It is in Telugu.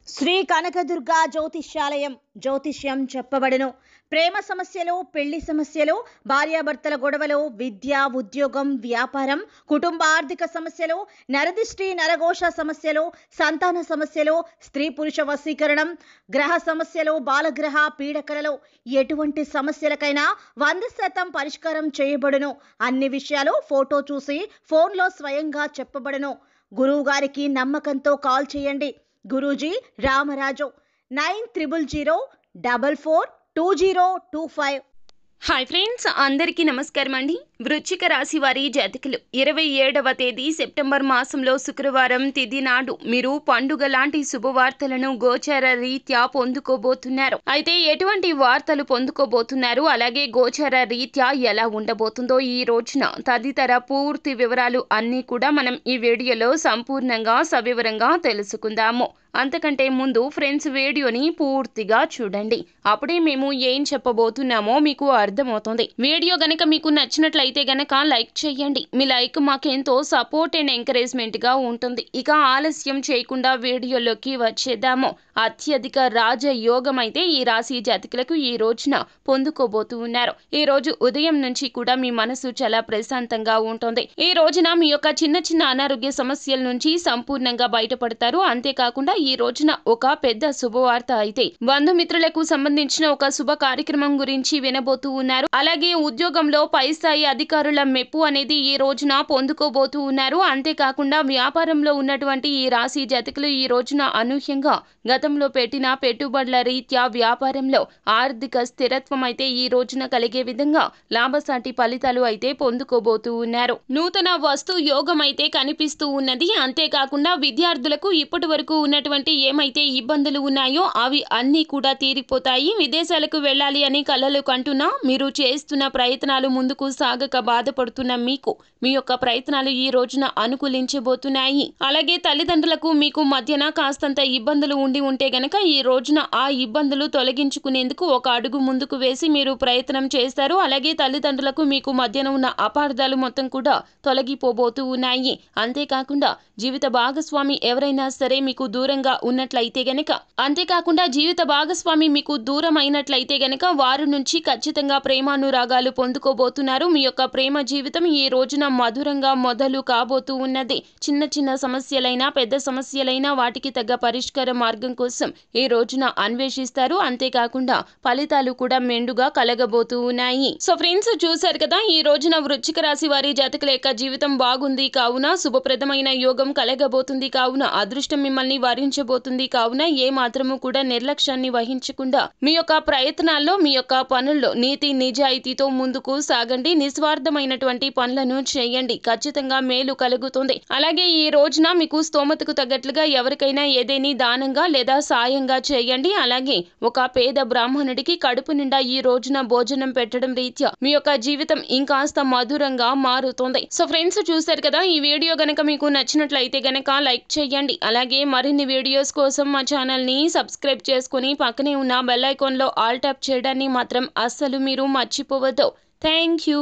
శ్రీ కనకదుర్గ జ్యోతిష్యాలయం జ్యోతిష్యం చెప్పబడును. ప్రేమ సమస్యలు, పెళ్లి సమస్యలు, భార్యాభర్తల గొడవలు, విద్య, ఉద్యోగం, వ్యాపారం, కుటుంబ ఆర్థిక సమస్యలు, నరదిష్టి, నరఘోష సమస్యలు, సంతాన సమస్యలు, స్త్రీ పురుష వశీకరణం, గ్రహ సమస్యలు, బాలగ్రహ పీడకలలో ఎటువంటి సమస్యలకైనా 100% పరిష్కారం చేయబడును. అన్ని విషయాలు ఫోటో చూసి ఫోన్లో స్వయంగా చెప్పబడును. గురువు గారికి నమ్మకంతో కాల్ చేయండి. గురూజీ రామరాజు 9000442025. హాయ్ ఫ్రెండ్స్, అందరికీ నమస్కారం అండి. వృశ్చిక రాశి వారి జాతకులు 27వ తేదీ సెప్టెంబర్ మాసంలో శుక్రవారం తిథి నాడు మీరు పండుగ లాంటి శుభవార్తలను గోచార రీత్యా పొందుకోబోతున్నారు. అయితే ఎటువంటి వార్తలు పొందుకోబోతున్నారు, అలాగే గోచార రీత్యా ఎలా ఉండబోతుందో ఈ రోజున తదితర పూర్తి వివరాలు అన్నీ కూడా మనం ఈ వీడియోలో సంపూర్ణంగా సవివరంగా తెలుసుకుందాము. అంతకంటే ముందు ఫ్రెండ్స్ వీడియోని పూర్తిగా చూడండి, అప్పుడే మేము ఏం చెప్పబోతున్నామో మీకు అర్థమవుతుంది. వీడియో గనక మీకు నచ్చినట్లయితే గనక లైక్ చేయండి. మీ లైక్ మాకెంతో సపోర్ట్ అండ్ ఎంకరేజ్మెంట్ గా ఉంటుంది. ఇక ఆలస్యం చేయకుండా వీడియోలోకి వచ్చేద్దాము. అత్యధిక రాజయోగం అయితే ఈ రాశి జాతకులకు ఈ రోజున పొందుకోబోతూ ఉన్నారు. ఈ రోజు ఉదయం నుంచి కూడా మీ మనసు చాలా ప్రశాంతంగా ఉంటుంది. ఈ రోజున మీ యొక్క చిన్న చిన్న అనారోగ్య సమస్యల నుంచి సంపూర్ణంగా బయటపడతారు. అంతేకాకుండా ఈ రోజున ఒక పెద్ద శుభవార్త అయితే బంధుమిత్రులకు సంబంధించిన ఒక శుభ కార్యక్రమం గురించి వినబోతూ ఉన్నారు. అలాగే ఉద్యోగంలో పై స్థాయి అధికారుల మెప్పు అనేది ఈ రోజున పొందుకోబోతూ ఉన్నారు. అంతేకాకుండా వ్యాపారంలో ఉన్నటువంటి ఈ రాశి జాతకులు ఈ రోజున అనూహ్యంగా గతంలో పెట్టిన పెట్టుబడుల రీత్యా వ్యాపారంలో ఆర్థిక స్థిరత్వం అయితే ఈ రోజున కలిగే విధంగా లాభసాటి ఫలితాలు అయితే పొందుకోబోతూ ఉన్నారు. నూతన వస్తు యోగం అయితే కనిపిస్తూ ఉన్నది. అంతేకాకుండా విద్యార్థులకు ఇప్పటి వరకు ఉన్నటువంటి ఏమైతే ఇబ్బందులు ఉన్నాయో అవి అన్నీ కూడా తీరిపోతాయి. విదేశాలకు వెళ్ళాలి అని కలలు కంటున్నా మీరు చేస్తున్న ప్రయత్నాలు ముందుకు సాగక బాధపడుతున్న మీకు మీ యొక్క ప్రయత్నాలు ఈ రోజున అనుకూలించబోతున్నాయి. అలాగే తల్లిదండ్రులకు మీకు మధ్యన కాస్తంత ఇబ్బందులు ఉంటే గనక ఈ రోజున ఆ ఇబ్బందులు తొలగించుకునేందుకు ఒక అడుగు ముందుకు వేసి మీరు ప్రయత్నం చేస్తారు. అలాగే తల్లిదండ్రులకు మీకు మధ్యన ఉన్న అపార్థాలు మొత్తం కూడా తొలగిపోబోతూ ఉన్నాయి. అంతేకాకుండా జీవిత భాగస్వామి ఎవరైనా సరే మీకు దూరంగా ఉన్నట్లయితే గనక వారి నుంచి ఖచ్చితంగా ప్రేమానురాగాలు పొందుకోబోతున్నారు. మీ యొక్క ప్రేమ జీవితం ఈ రోజున మధురంగా మొదలు కాబోతూ ఉన్నది. చిన్న చిన్న సమస్యలైనా పెద్ద సమస్యలైనా వాటికి తగ్గ పరిష్కార మార్గం కోసం ఈ రోజున అన్వేషిస్తారు. అంతేకాకుండా ఫలితాలు కూడా మెండుగా కలగబోతూ ఉన్నాయి. సో ఫ్రెండ్స్, చూశారు కదా, ఈ రోజున వృశ్చిక రాశి వారి జాతకుల యొక్క జీవితం బాగుంది కావున శుభప్రదమైన యోగం కలగబోతుంది కావున అదృష్టం మిమ్మల్ని వరించబోతుంది కావున ఏ మాత్రము కూడా నిర్లక్ష్యాన్ని వహించకుండా మీ యొక్క ప్రయత్నాల్లో మీ యొక్క పనుల్లో నీతి నిజాయితీతో ముందుకు సాగండి. నిస్వార్థమైనటువంటి పనులను చేయండి. ఖచ్చితంగా మేలు కలుగుతుంది. అలాగే ఈ రోజున మీకు స్తోమతకు తగ్గట్లుగా ఎవరికైనా ఏదేని దానంగా లేదా సాయంగా చేయండి. అలాగే ఒక పేద బ్రాహ్మణుడికి కడుపు నిండా ఈ రోజున భోజనం పెట్టడం రీత్యా మీ యొక్క జీవితం ఇంకాస్త మధురంగా మారుతుంది. సో ఫ్రెండ్స్, చూశారు కదా, ఈ వీడియో గనక మీకు నచ్చినట్లయితే గనక లైక్ చేయండి. అలాగే మరిన్ని వీడియోస్ కోసం మా ఛానల్ ని సబ్స్క్రైబ్ చేసుకుని పక్కనే ఉన్న బెల్ ఐకాన్ లో ఆల్ ట్యాప్ చేయడాన్ని మాత్రం అస్సలు మీరు మర్చిపోవద్దు. Thank you.